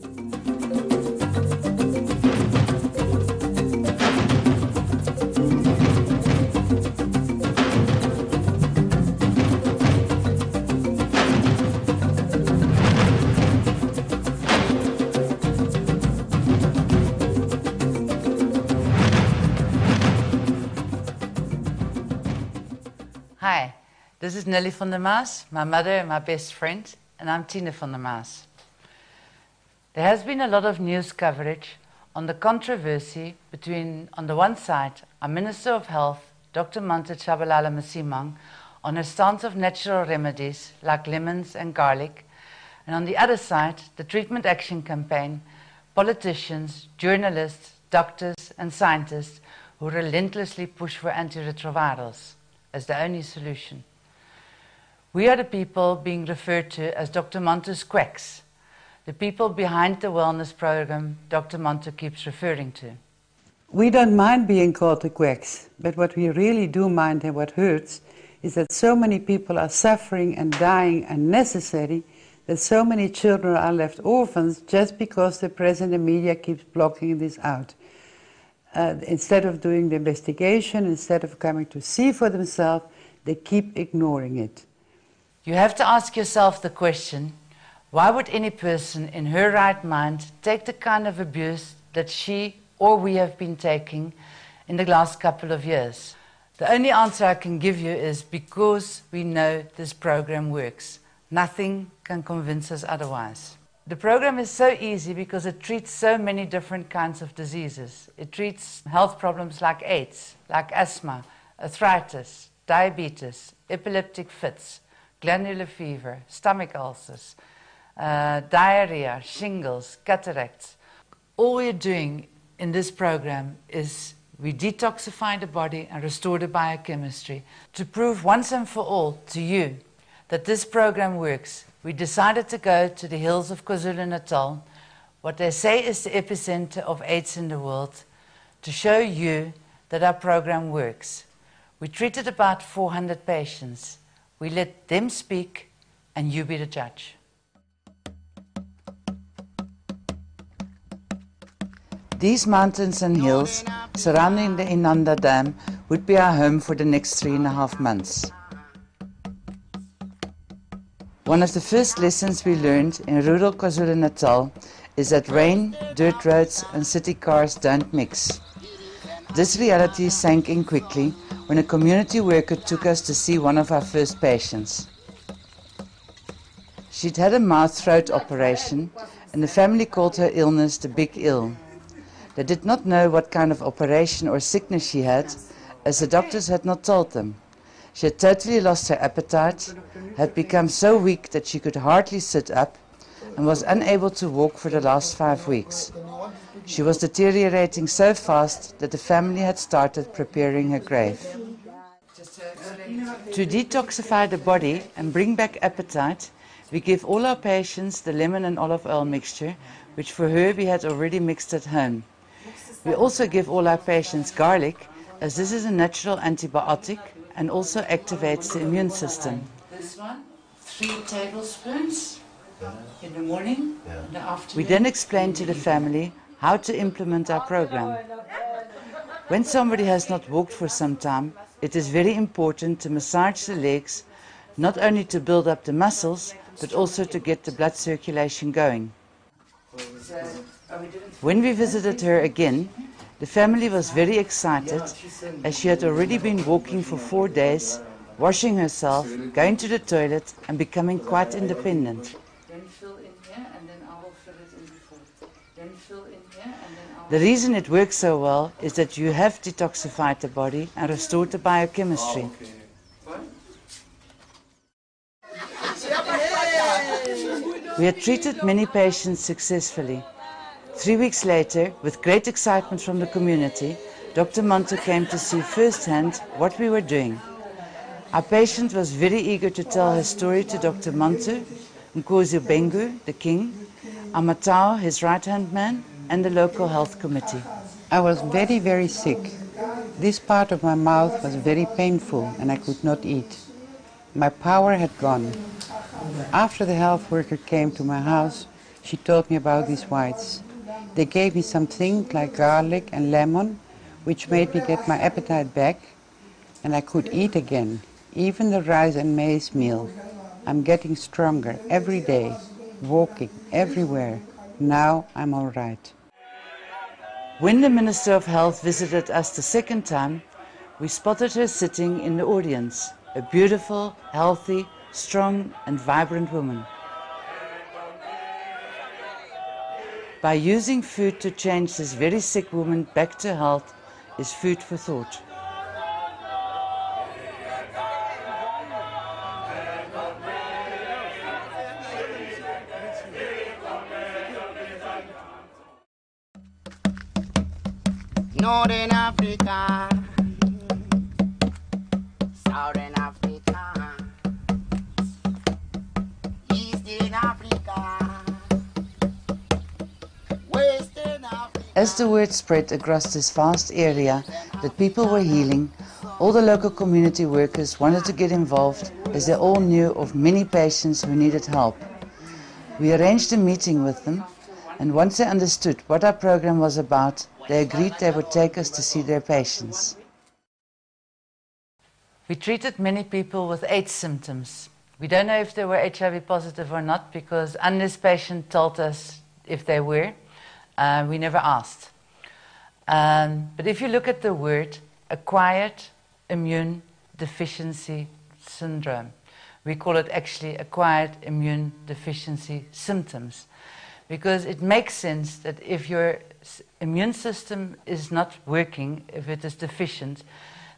Hi, this is Nelly van der Maas, my mother and my best friend, and I'm Tina van der Maas. There has been a lot of news coverage on the controversy between, on the one side, our Minister of Health, Dr. Manta Tshabalala Masimang, on her stance of natural remedies like lemons and garlic, and on the other side, the Treatment Action Campaign, politicians, journalists, doctors and scientists who relentlessly push for antiretrovirals as the only solution. We are the people being referred to as Dr. Manta's quacks, the people behind the wellness program Dr. Manta keeps referring to. We don't mind being called the quacks, but what we really do mind and what hurts is that so many people are suffering and dying unnecessarily, that so many children are left orphans just because the press and the media keeps blocking this out. Instead of doing the investigation, instead of coming to see for themselves, they keep ignoring it. You have to ask yourself the question, why would any person in her right mind take the kind of abuse that she or we have been taking in the last couple of years? The only answer I can give you is because we know this program works. Nothing can convince us otherwise. The program is so easy because it treats so many different kinds of diseases. It treats health problems like AIDS, like asthma, arthritis, diabetes, epileptic fits, glandular fever, stomach ulcers, diarrhea, shingles, cataracts. All we're doing in this program is we detoxify the body and restore the biochemistry. To prove once and for all to you that this program works, we decided to go to the hills of KwaZulu-Natal, what they say is the epicenter of AIDS in the world, to show you that our program works. We treated about 400 patients. We let them speak and you be the judge. These mountains and hills surrounding the Inanda Dam would be our home for the next 3.5 months. One of the first lessons we learned in rural KwaZulu-Natal is that rain, dirt roads and city cars don't mix. This reality sank in quickly when a community worker took us to see one of our first patients. She'd had a mouth-throat operation and the family called her illness the Big Ill. They did not know what kind of operation or sickness she had, as the doctors had not told them. She had totally lost her appetite, had become so weak that she could hardly sit up, and was unable to walk for the last 5 weeks. She was deteriorating so fast that the family had started preparing her grave. To detoxify the body and bring back appetite, we give all our patients the lemon and olive oil mixture, which for her we had already mixed at home. We also give all our patients garlic, as this is a natural antibiotic and also activates the immune system. This one, 3 tablespoons in the morning, in the afternoon. We then explain to the family how to implement our program. When somebody has not walked for some time, it is very important to massage the legs, not only to build up the muscles, but also to get the blood circulation going. When we visited her again, the family was very excited, as she had already been walking for 4 days, washing herself, going to the toilet and becoming quite independent. The reason it works so well is that you have detoxified the body and restored the biochemistry. We had treated many patients successfully. 3 weeks later, with great excitement from the community, Dr. Manta came to see firsthand what we were doing. Our patient was very eager to tell her story to Dr. Manta, Nkosi Bengu, the king, Amatao, his right-hand man, and the local health committee. I was very, very sick. This part of my mouth was very painful and I could not eat. My power had gone. After the health worker came to my house, she told me about these whites. They gave me some things like garlic and lemon, which made me get my appetite back, and I could eat again, even the rice and maize meal. I'm getting stronger every day, walking everywhere. Now I'm all right. When the Minister of Health visited us the second time, we spotted her sitting in the audience, a beautiful, healthy, strong and vibrant woman. By using food to change this very sick woman back to health is food for thought. Northern Africa, Southern Africa, Eastern Africa, Western Africa. As the word spread across this vast area that people were healing, all the local community workers wanted to get involved as they all knew of many patients who needed help. We arranged a meeting with them, and once they understood what our program was about, they agreed they would take us to see their patients. We treated many people with AIDS symptoms. We don't know if they were HIV positive or not, because unless patient told us if they were, we never asked. But if you look at the word acquired immune deficiency syndrome, we call it actually acquired immune deficiency symptoms, because it makes sense that if your immune system is not working, if it is deficient,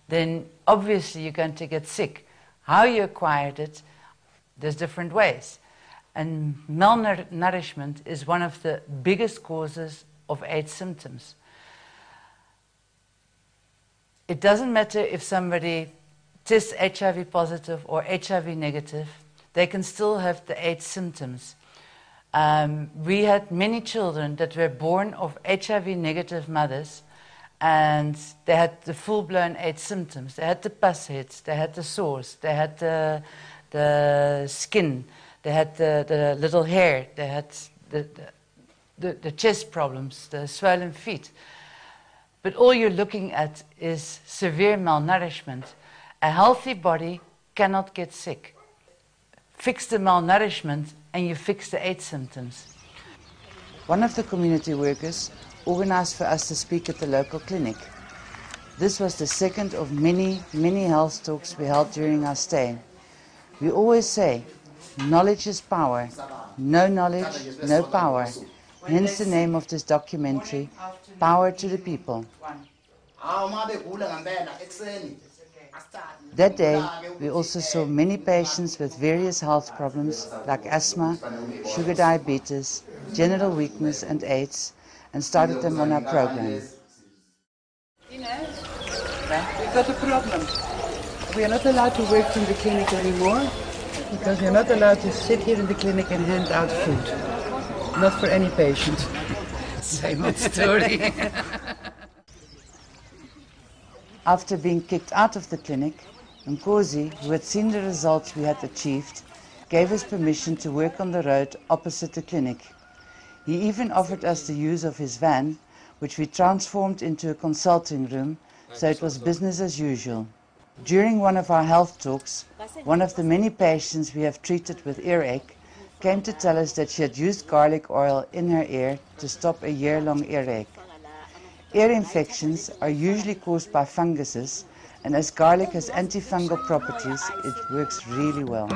then obviously you're going to get sick. How you acquired it, there's different ways. And malnourishment is one of the biggest causes of AIDS symptoms. It doesn't matter if somebody tests HIV positive or HIV negative, they can still have the AIDS symptoms. We had many children that were born of HIV negative mothers, and they had the full-blown AIDS symptoms. They had the pus hits, they had the sores, they had the skin, they had the little hair, they had the chest problems, the swollen feet. But all you're looking at is severe malnourishment. A healthy body cannot get sick. Fix the malnourishment and you fix the AIDS symptoms. One of the community workers organized for us to speak at the local clinic. This was the second of many health talks we held during our stay. We always say, knowledge is power. No knowledge, no power. Hence the name of this documentary, Power to the People. That day, we also saw many patients with various health problems like asthma, sugar diabetes, general weakness and AIDS, and started them on our program. We've got a problem. We are not allowed to work from the clinic anymore, because we are not allowed to sit here in the clinic and hand out food. Not for any patient. Same old story. After being kicked out of the clinic, Nkosi, who had seen the results we had achieved, gave us permission to work on the road opposite the clinic. He even offered us the use of his van, which we transformed into a consulting room, so it was business as usual. During one of our health talks, one of the many patients we have treated with earache came to tell us that she had used garlic oil in her ear to stop a year-long earache. Ear infections are usually caused by funguses, and as garlic has antifungal properties, it works really well.